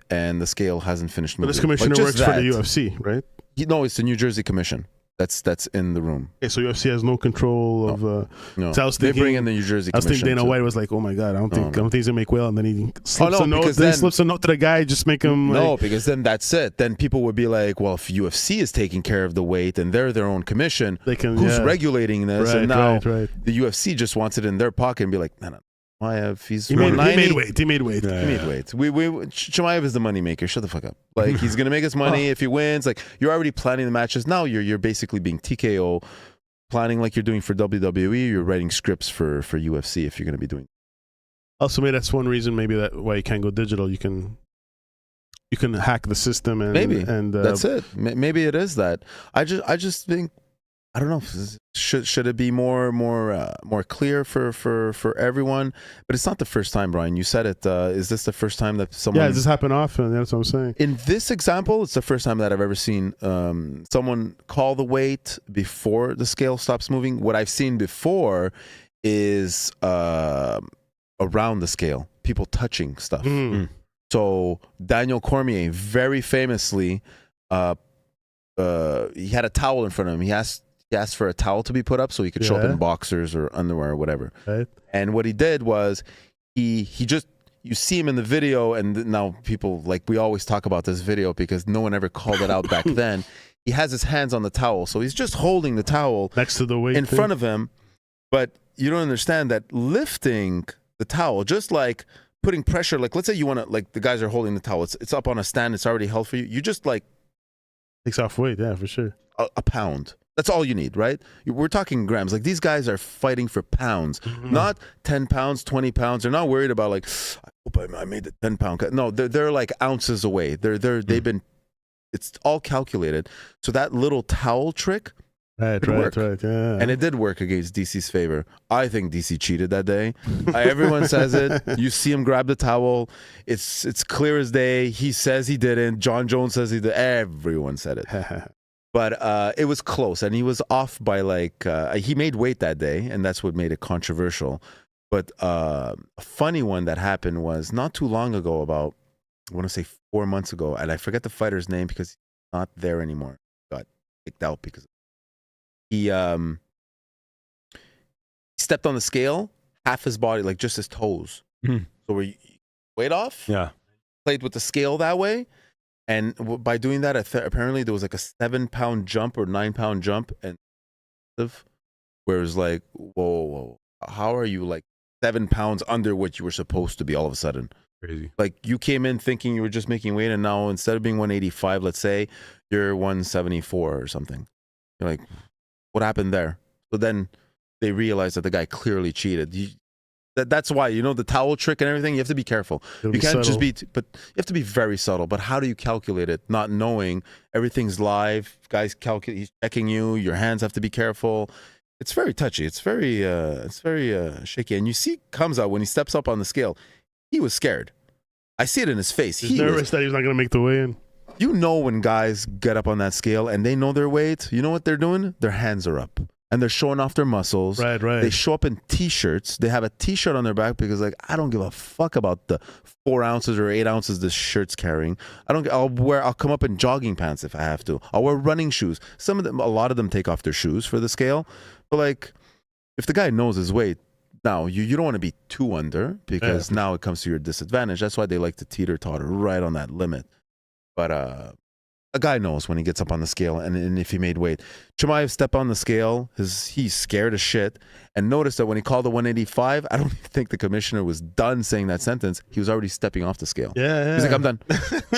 and the scale hasn't finished moving. But this commissioner works for the UFC, right? No, it's the New Jersey commission. That's in the room. Okay, so UFC has no control of. No, so they bring in the New Jersey commission. I was thinking Dana White was like, "Oh my god, I don't think he's gonna make well," and then he slips a note. Then he slips a note to the guy, just make him. Because then that's it. Then people would be like, "Well, if UFC is taking care of the weight and they're their own commission, who's regulating this?" Right, and now the UFC just wants it in their pocket and be like, "No, he's he made weight. He made weight. Chimaev is the money maker. Shut the fuck up. Like he's gonna make his money if he wins. Like you're already planning the matches. Now you're basically being TKO, planning like you're doing for WWE. You're writing scripts for UFC if you're gonna be doing. Also, maybe that's one reason. Maybe that why you can't go digital. You can hack the system and that's it. Maybe it is that. I just think. I don't know. Should it be more clear for everyone? But it's not the first time, Brian. You said it. Is this the first time that someone? Yeah, does this happen often? That's what I'm saying. In this example, it's the first time that I've ever seen someone call the weight before the scale stops moving. What I've seen before is around the scale, people touching stuff. So Daniel Cormier, very famously, he had a towel in front of him. He asked for a towel to be put up so he could show up in boxers or underwear or whatever. Right. And what he did was he just, you see him in the video, and now people, like, we always talk about this video because no one ever called it out back then. He has his hands on the towel, so he's just holding the towel next to the weight in front of him. But you don't understand that lifting the towel, just like putting pressure, like let's say you want to, like the guys are holding the towel, it's up on a stand, it's already held for you. You just like takes off weight, yeah, for sure. A pound. That's all you need, right? We're talking grams. Like these guys are fighting for pounds, not 10 pounds, 20 pounds. They're not worried about like, I hope I made the 10 pound cut. No, they're like ounces away. They've been, it's all calculated. So that little towel trick, right, yeah. And it did work against DC's favor. I think DC cheated that day. Everyone says it. You see him grab the towel. It's clear as day. He says he didn't. John Jones says he did. Everyone said it. But it was close, and he was off by like he made weight that day, and that's what made it controversial. But a funny one that happened was not too long ago, about I want to say 4 months ago, and I forget the fighter's name because he's not there anymore. Got kicked out because he stepped on the scale, half his body, like just his toes. So where you weight off, played with the scale that way. And by doing that, apparently there was like a 7-pound jump or 9-pound jump, and where it was like, whoa, how are you like 7 pounds under what you were supposed to be all of a sudden? Crazy. Like you came in thinking you were just making weight, and now instead of being 185, let's say, you're 174 or something. You're like, what happened there? So then they realized that the guy clearly cheated. That's why, you know, the towel trick and everything, you have to be careful. You can't just be, but you have to be very subtle. But how do you calculate it? Not knowing everything's live. Guys calculate, he's checking you. Your hands have to be careful. It's very touchy. It's very shaky. And you see, comes out when he steps up on the scale. He was scared. I see it in his face. He's nervous that he's not going to make the weigh-in. You know when guys get up on that scale and they know their weight, you know what they're doing? Their hands are up. And they're showing off their muscles. Right. They show up in T-shirts. They have a T-shirt on their back because, like, I don't give a fuck about the 4 ounces or 8 ounces this shirt's carrying. I'll come up in jogging pants if I have to. I'll wear running shoes. A lot of them take off their shoes for the scale. But, like, if the guy knows his weight, now you don't want to be too under because now it comes to your disadvantage. That's why they like to teeter-totter right on that limit. But a guy knows when he gets up on the scale and if he made weight. Chimaev stepped on the scale. He's scared as shit. And notice that when he called the 185, I don't think the commissioner was done saying that sentence. He was already stepping off the scale. Yeah. He's like, I'm done.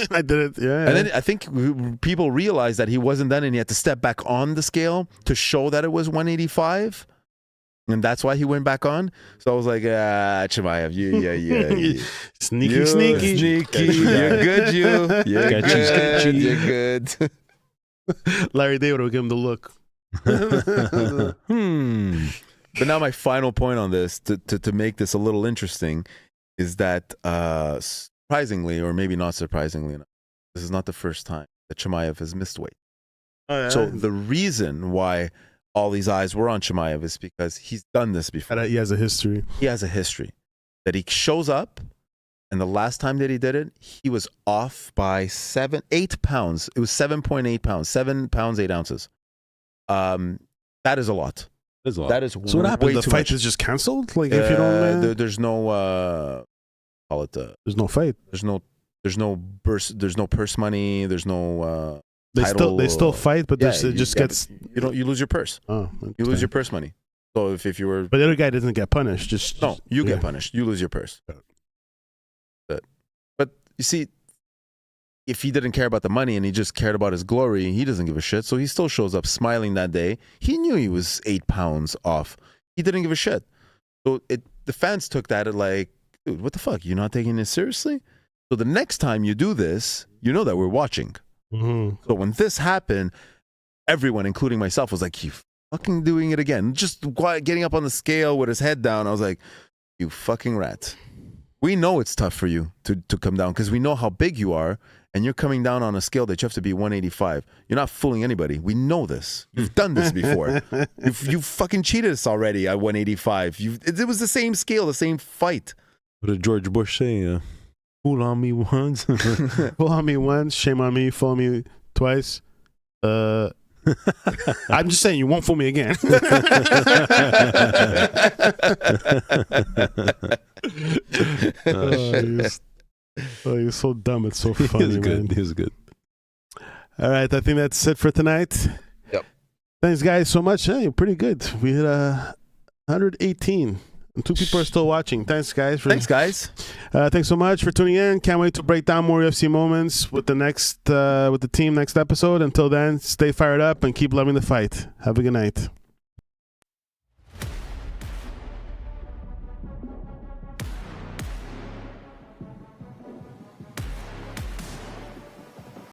I did it. Yeah. And then I think people realized that he wasn't done and he had to step back on the scale to show that it was 185. And that's why he went back on. So I was like, Chimaev, yeah. Sneaky. You're good, You're good. You're good. Larry David will give him the look. But now my final point on this, to make this a little interesting, is that surprisingly, or maybe not surprisingly enough, this is not the first time that Chimaev has missed weight. Oh, yeah. So the reason why all these eyes were on Chimaev is because he's done this before. He has a history. He has a history that he shows up, and the last time that he did it, he was off by 8 pounds. It was 7.8 pounds, 7 pounds 8 ounces. That is a lot. That is so what happens? The fight is just canceled. Like if you don't, there's no call it. There's no fight. There's no purse money. There's no. They still fight, but it just gets you lose your purse. Oh, you lose your purse money. So if you were, but the other guy doesn't get punished. You get punished. You lose your purse. But you see, if he didn't care about the money and he just cared about his glory, he doesn't give a shit. So he still shows up smiling that day. He knew he was 8 pounds off. He didn't give a shit. So the fans took that as like, dude, what the fuck? You're not taking this seriously? So the next time you do this, you know that we're watching. Mm-hmm. So when this happened, everyone, including myself, was like, you fucking doing it again. Just getting up on the scale with his head down. I was like, you fucking rat. We know it's tough for you to come down because we know how big you are and you're coming down on a scale that you have to be 185. You're not fooling anybody. We know this. You've done this before. you fucking cheated us already at 185. It was the same scale, the same fight. What did George Bush say? Fool on me once. Fool on me once, shame on me, fool me twice. I'm just saying you won't fool me again. You're so dumb. It's so funny. He was good. All right, I think that's it for tonight. Yep. Thanks, guys, so much. Hey, pretty good. We hit 118. And 2 people are still watching. Thanks, guys. Thanks, guys. Thanks so much for tuning in. Can't wait to break down more UFC moments with the team next episode. Until then, stay fired up and keep loving the fight. Have a good night.